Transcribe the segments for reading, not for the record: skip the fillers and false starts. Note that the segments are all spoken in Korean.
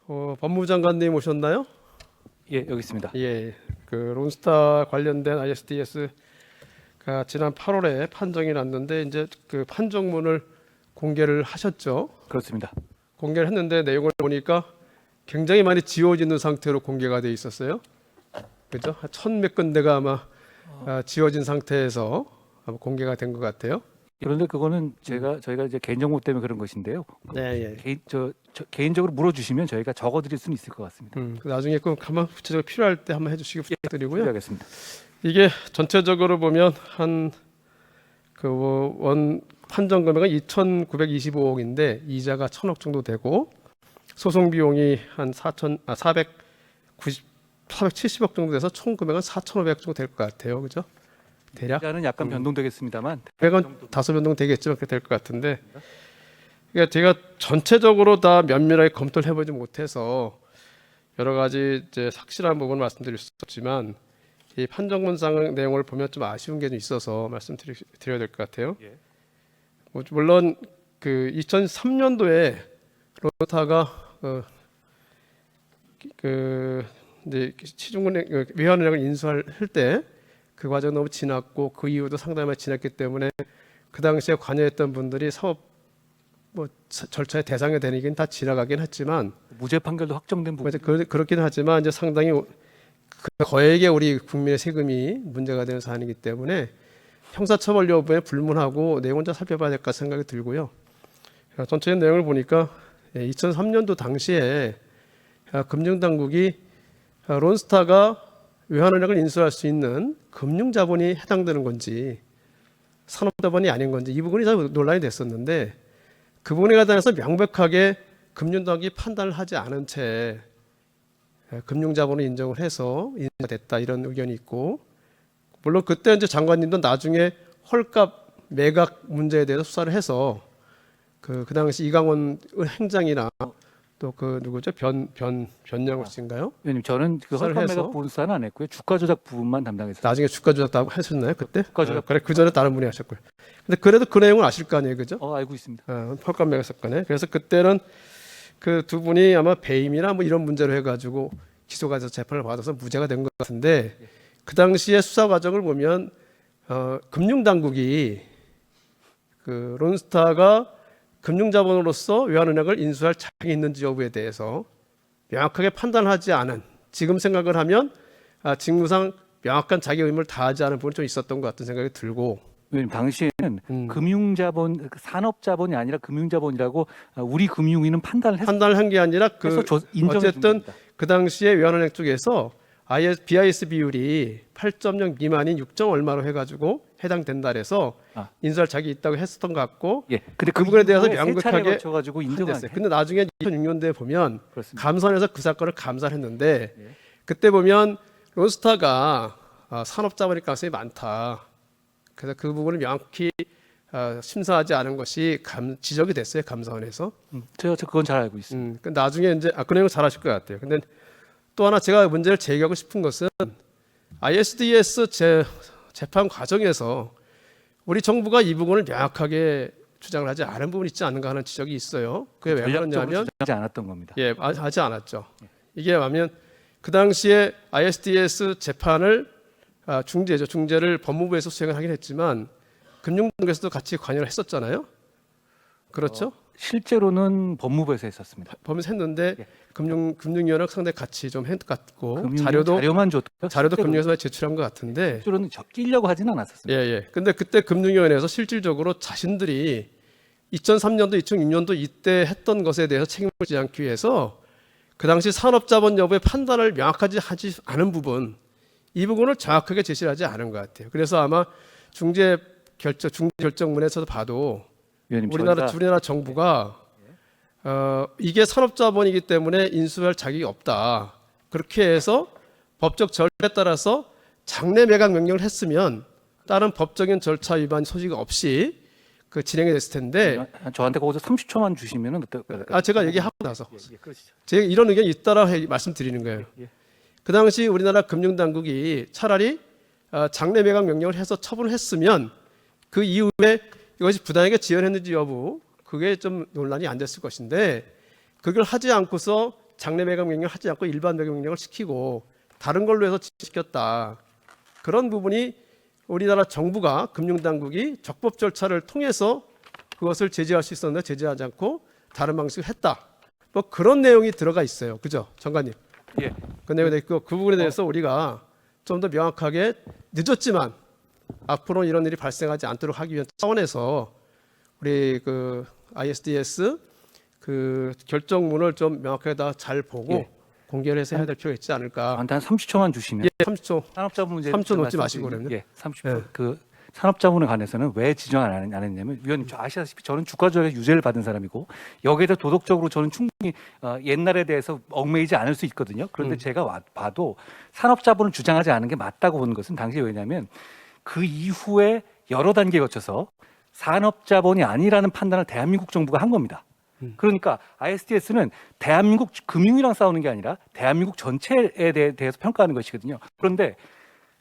법무부 장관님 오셨나요? 예, 여기 있습니다. 예, 그 론스타 관련된 ISDS가 지난 8월에 판정이 났는데 이제 그 판정문을 공개를 하셨죠? 그렇습니다. 공개를 했는데 내용을 보니까 굉장히 많이 지워지는 상태로 공개가 돼 있었어요. 그죠? 한 1,000몇 군데가 아마 지워진 상태에서 아마 공개가 된 것 같아요. 그런데 그거는 저희가 이제 개인정보 때문에 그런 것인데요. 네, 예. 개인적으로 물어주시면 저희가 적어드릴 수는 있을 것 같습니다. 나중에 그 가만 구체적으로 필요할 때 한번 해주시기 부탁드리고요. 하겠습니다. 이게 전체적으로 보면 한 그 원 판정 금액은 2,925억인데 이자가 1,000억 정도 되고 소송 비용이 한 470억 정도 돼서 총 금액은 4,500억 정도 될 것 같아요, 그죠? 대략. 이자는 약간 변동되겠습니다만 100원 다소 변동 되겠지만 그렇게 될 것 같은데. 그러니까 제가 전체적으로 다 면밀하게 검토를 해보지 못해서 여러 가지 이제 확실한 부분 말씀드릴 수 없지만 이 판정문상 내용을 보면 좀 아쉬운 게 좀 있어서 말씀드려야 될 것 같아요. 예. 물론 그 2003년도에 론스타가 이제 시중은행 외환은행을 인수할 때 그 과정 너무 지났고 그 이후도 상당히 많이 지났기 때문에 그 당시에 관여했던 분들이 사업 절차의 대상이 되긴 다 지나가긴 했지만 무죄 판결도 확정된 부분. 그렇긴 하지만 이제 상당히 그 거액의 우리 국민의 세금이 문제가 되는 사안이기 때문에 형사처벌 여부에 불문하고 내용을 좀 살펴봐야 될까 생각이 들고요. 전체적인 내용을 보니까 2003년도 당시에 금융당국이 론스타가 외환은행을 인수할 수 있는 금융자본이 해당되는 건지 산업자본이 아닌 건지 이 부분이 잘 논란이 됐었는데 그 부분에 관해서 명백하게 금융당국이 판단을 하지 않은 채 금융자본을 인정을 해서 인수가 됐다 이런 의견이 있고 물론 그때 이제 장관님도 나중에 헐값 매각 문제에 대해서 수사를 해서 그 당시 이강원 행장이나 또 그 누구죠 변영호 씨인가요? 의원님 저는 그 수사를 헐값 해서 매각 부분 수사는 안 했고요. 주가 조작 부분만 담당했습니다. 나중에 주가 조작도 하셨나요 그때? 주가 조작. 그래 그 전에 다른 분이 하셨고요. 근데 그래도 그 내용을 아실 거 아니에요, 그죠? 알고 있습니다. 헐값 매각 사건에 그래서 그때는 그 두 분이 아마 배임이나 뭐 이런 문제로 해가지고 기소가 돼서 재판을 받아서 무죄가 된 것 같은데 그 당시에 수사 과정을 보면 금융당국이 그 론스타가 금융자본으로서 외환은행을 인수할 자격이 있는지 여부에 대해서 명확하게 판단하지 않은 지금 생각을 하면 직무상 명확한 자기 의무를 다하지 않은 부분이 좀 있었던 것 같은 생각이 들고 의원님 당시에는 금융자본 산업자본이 아니라 금융자본이라고 우리 금융위는 판단을 한 게 아니라 인정해 어쨌든 그 당시에 외환은행 쪽에서 BIS 비율이 8.0 미만인 6. 얼마로 해가지고 해당된다 해서 인수할 자격이 있다고 했었던 것 같고 예. 근데 그 부분에 대해서 명백하게 가지고 인정했어요. 근데 나중에 2006년도에 보면 그렇습니다. 감사원에서 그 사건을 감사를 했는데 예. 그때 보면 론스타가 산업자본일 가능성이 많다. 그래서 그 부분을 명확히 심사하지 않은 것이 지적이 됐어요 감사원에서. 제가 그건 잘 알고 있습니다. 나중에 이제 그 내용 잘 아실 것 같아요. 근데 또 하나 제가 문제를 제기하고 싶은 것은 ISDS 재판 과정에서 우리 정부가 이 부분을 명확하게 주장을 하지 않은 부분이 있지 않은가 하는 지적이 있어요. 그게 왜 그러냐면 주장하지 않았던 겁니다. 예, 하지 않았죠. 이게 뭐냐면 그 당시에 ISDS 재판을 중재를 법무부에서 수행을 하긴 했지만 금융당국에서도 같이 관여를 했었잖아요. 그렇죠? 실제로는 법무부에서 했었습니다. 법무부에서 했는데 예. 금융위원회가 상당히 같이 좀 했고 자료만 줬고요. 자료도 금융위원회에 제출한 것 같은데 실제로는 끼려고 하지는 않았었습니다. 예. 근데 그때 금융위원회에서 실질적으로 자신들이 2003년도, 2006년도 이때 했던 것에 대해서 책임을 지지 않기 위해서 그 당시 산업자본 여부의 판단을 명확하지 하지 않은 부분 이 부분을 정확하게 제시를 하지 않은 것 같아요. 그래서 아마 중재 결정문에서도 봐도 우리나라 정부가 이게 산업자본이기 때문에 인수할 자격이 없다. 그렇게 해서 법적 절차에 따라서 장내 매각 명령을 했으면 다른 법적인 절차 위반 소지가 없이 그 진행이 됐을 텐데 저한테 거기서 30초만 주시면은 어떨까요? 제가 얘기하고 나서 그러시죠. 제가 이런 의견이 있다라 말씀드리는 거예요. 그 당시 우리나라 금융당국이 차라리 장내 매각 명령을 해서 처분을 했으면 그 이후에 이것이 부당하게 지연했는지 여부 그게 좀 논란이 안 됐을 것인데 그걸 하지 않고서 장내 매각 명령을 하지 않고 일반 매각 명령을 시키고 다른 걸로 해서 시켰다. 그런 부분이 우리나라 정부가 금융당국이 적법 절차를 통해서 그것을 제재할 수 있었는데 제재하지 않고 다른 방식을 했다. 뭐 그런 내용이 들어가 있어요. 그죠, 정관님? 예. 그 내용에 그 부분에 대해서 우리가 좀 더 명확하게 늦었지만 앞으로 이런 일이 발생하지 않도록 하기 위한 차원에서 우리 그 ISDS 그 결정문을 좀 명확하게 다 잘 보고 예. 공개를 해서 해야 될 필요가 있지 않을까. 한 30초만 주시면 예, 30초. 산업자본 문제 3초 놓지 마시고 그러면. 예, 30초. 예. 그 산업자본에 관해서는 왜 지정 안 했냐면 위원님 저 아시다시피 저는 주가조약에 유죄를 받은 사람이고 여기에 대해 도덕적으로 저는 충분히 옛날에 대해서 얽매이지 않을 수 있거든요. 그런데 제가 봐도 산업자본을 주장하지 않은 게 맞다고 보는 것은 당시에 왜냐하면 그 이후에 여러 단계 거쳐서 산업자본이 아니라는 판단을 대한민국 정부가 한 겁니다. 그러니까 ISDS는 대한민국 금융이랑 싸우는 게 아니라 대한민국 전체에 대해서 평가하는 것이거든요. 그런데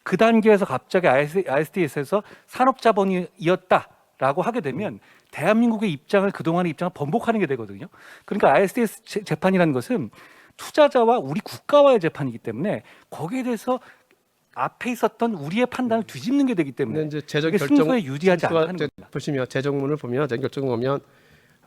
그 단계에서 갑자기 ISDS에서 산업자본이었다라고 하게 되면 대한민국의 입장을 그동안의 입장을 번복하는 게 되거든요. 그러니까 ISDS 재판이라는 것은 투자자와 우리 국가와의 재판이기 때문에 거기에 대해서 앞에 있었던 우리의 판단을 뒤집는 게 되기 때문에 근데 이제 재정 이게 결정 순서에 유리하지 않다는 겁니다. 보시면 재정문을 보면 재정 결정을 보면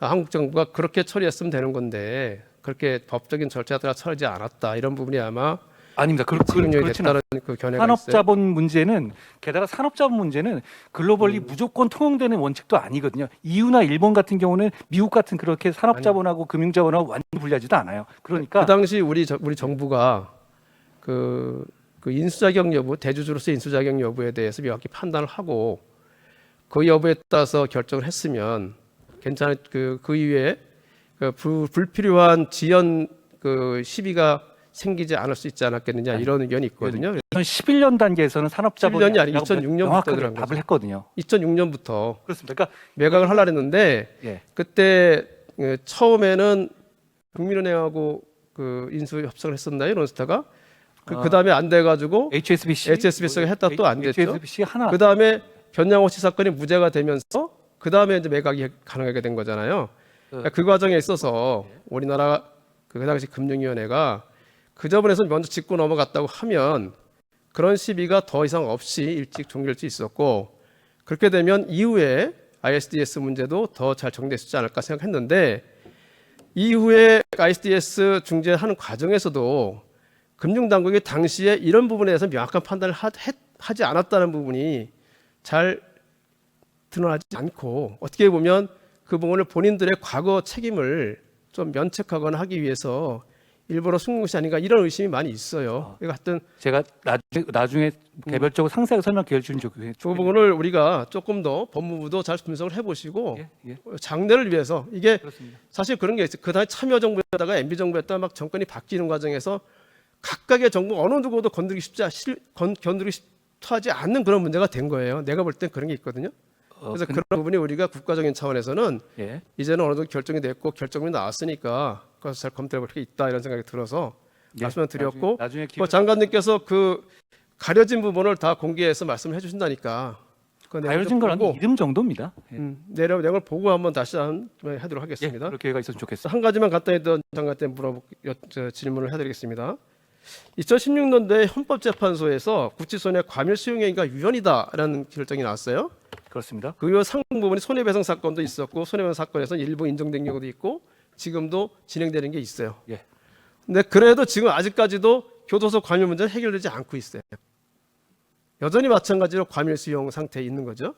한국 정부가 그렇게 처리했으면 되는 건데 그렇게 법적인 절차에 따라 처리하지 않았다 이런 부분이 아마 아닙니다. 책임이 그렇지는 됐다는 그 견해가 있어요. 산업자본 문제는 게다가 산업자본 문제는 글로벌리 무조건 통용되는 원칙도 아니거든요. EU나 일본 같은 경우는 미국 같은 그렇게 산업자본하고 금융자본하고 완전히 분리하지도 않아요. 그러니까 그 당시 우리 정부가 그 인수자격 여부, 대주주로서 인수자격 여부에 대해서 명확히 판단을 하고 그 여부에 따라서 결정을 했으면 괜찮은 그 이후에 그 불필요한 지연 그 시비가 생기지 않을 수 있지 않았겠느냐 이런 의견이 있거든요. 2011년 단계에서는 산업자본이 11년이 아니고 아니라고 2006년부터 명확하게 들어간 답을 거죠. 했거든요. 2006년부터 그렇습니다. 그러니까 매각을 하려 했는데 예. 그때 처음에는 국민은행하고 그 인수 협상을 했었나요, 론스타가? 그 다음에 안 돼가지고 HSBC가 했다 또 안 됐죠. HSBC 하나. 그 다음에 변양호씨 사건이 무죄가 되면서 그 다음에 이제 매각이 가능하게 된 거잖아요. 그러니까 그 과정에 있어서 우리나라 그 당시 금융위원회가 그 자본에서 먼저 짚고 넘어갔다고 하면 그런 시비가 더 이상 없이 일찍 종결될 수 있었고 그렇게 되면 이후에 ISDS 문제도 더 잘 정리될 수 있지 않을까 생각했는데 이후에 ISDS 중재하는 과정에서도 금융당국이 당시에 이런 부분에 대해서 명확한 판단을 하지 않았다는 부분이 잘 드러나지 않고 어떻게 보면 그 부분을 본인들의 과거 책임을 좀 면책하거나 하기 위해서 일부러 숨긴 것이 아닌가 이런 의심이 많이 있어요. 그러니까 하여튼 제가 나중에 개별적으로 상세하게 설명 기회를 주는 그 부분을 우리가 조금 더 법무부도 잘 분석을 해보시고 예. 장래를 위해서 이게 그렇습니다. 사실 그런 게 있어요. 그 당시 참여정부였다가 MB정부였다가 막 정권이 바뀌는 과정에서 각각의 정부 어느 누구도 건드리기 쉽지 않는 그런 문제가 된 거예요. 내가 볼 땐 그런 게 있거든요. 그래서 그런 부분이 우리가 국가적인 차원에서는 예. 이제는 어느 정도 결정이 됐고 결정이 나왔으니까 그것을 잘 검토해 볼 필요가 있다 이런 생각이 들어서 예. 말씀을 드렸고 나중에 뭐 장관님께서 그 가려진 부분을 다 공개해서 말씀을 해주신다니까. 가려진 건 아니고 이름 정도입니다. 예. 내용을 보고 한번 다시 한번 하도록 예, 하겠습니다. 그럴 기회가 있었으면 좋겠어요. 한 가지만 간단히 더 장관한테 질문을 해드리겠습니다. 2016년도에 헌법재판소에서 구치소의 과밀 수용행위가 유연이다라는 결정이 나왔어요. 그렇습니다. 그 이후 상당 부분이 손해배상 사건도 있었고 손해배상 사건에서는 일부 인정된 경우도 있고 지금도 진행되는 게 있어요. 예. 근데 그래도 지금 아직까지도 교도소 과밀 문제는 해결되지 않고 있어요. 여전히 마찬가지로 과밀 수용 상태에 있는 거죠.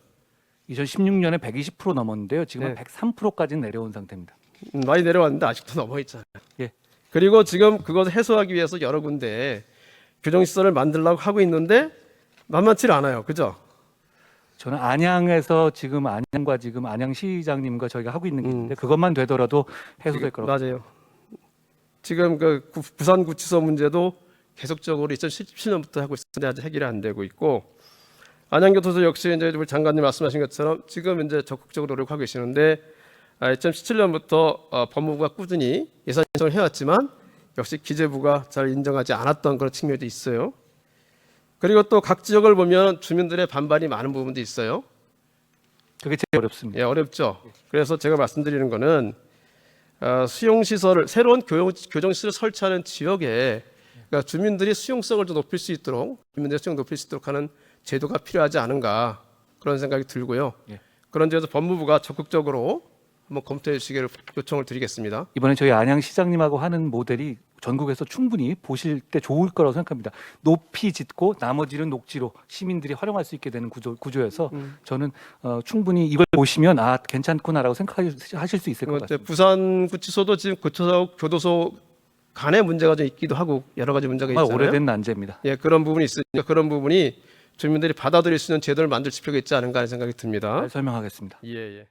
2016년에 120% 넘었는데요. 지금은 네. 103%까지는 내려온 상태입니다. 많이 내려왔는데 아직도 넘어 있잖아요. 예. 그리고 지금 그것을 해소하기 위해서 여러 군데 교정시설을 만들려고 하고 있는데 만만치 않아요. 그죠? 저는 안양에서 지금 안양시장님과 저희가 하고 있는 게 있는데 그것만 되더라도 해소될 거라고. 맞아요. 지금 그 부산구치소 문제도 계속적으로 2017년부터 하고 있었는데 아직 해결이 안 되고 있고 안양교도소 역시 이제 우리 장관님 말씀하신 것처럼 지금 이제 적극적으로 노력하고 계시는데 2017년부터 법무부가 꾸준히 예산 신청을 해왔지만 역시 기재부가 잘 인정하지 않았던 그런 측면도 있어요. 그리고 또 각 지역을 보면 주민들의 반발이 많은 부분도 있어요. 그게 제일 어렵습니다. 예, 어렵죠. 그래서 제가 말씀드리는 거는 수용 시설을 새로운 교정 시설을 설치하는 지역에 그러니까 주민들이 수용성을 좀 높일 수 있도록 주민들의 수용 높일 수 있도록 하는 제도가 필요하지 않은가 그런 생각이 들고요. 예. 그런 점에서 법무부가 적극적으로 한번 검토해 주시기를 요청을 드리겠습니다. 이번에 저희 안양시장님하고 하는 모델이 전국에서 충분히 보실 때 좋을 거라고 생각합니다. 높이 짓고 나머지는 녹지로 시민들이 활용할 수 있게 되는 구조여서 저는 충분히 이걸 보시면 아 괜찮구나라고 생각하실 수 있을 것 같습니다. 부산구치소도 지금 구치소 교도소 간의 문제가 좀 있기도 하고 여러 가지 문제가 정말 있잖아요. 오래된 난제입니다. 예, 그런 부분이 있으니까 그런 부분이 주민들이 받아들일 수 있는 제도를 만들 필요가 있지 않은가 하는 생각이 듭니다. 잘 설명하겠습니다. 예, 예.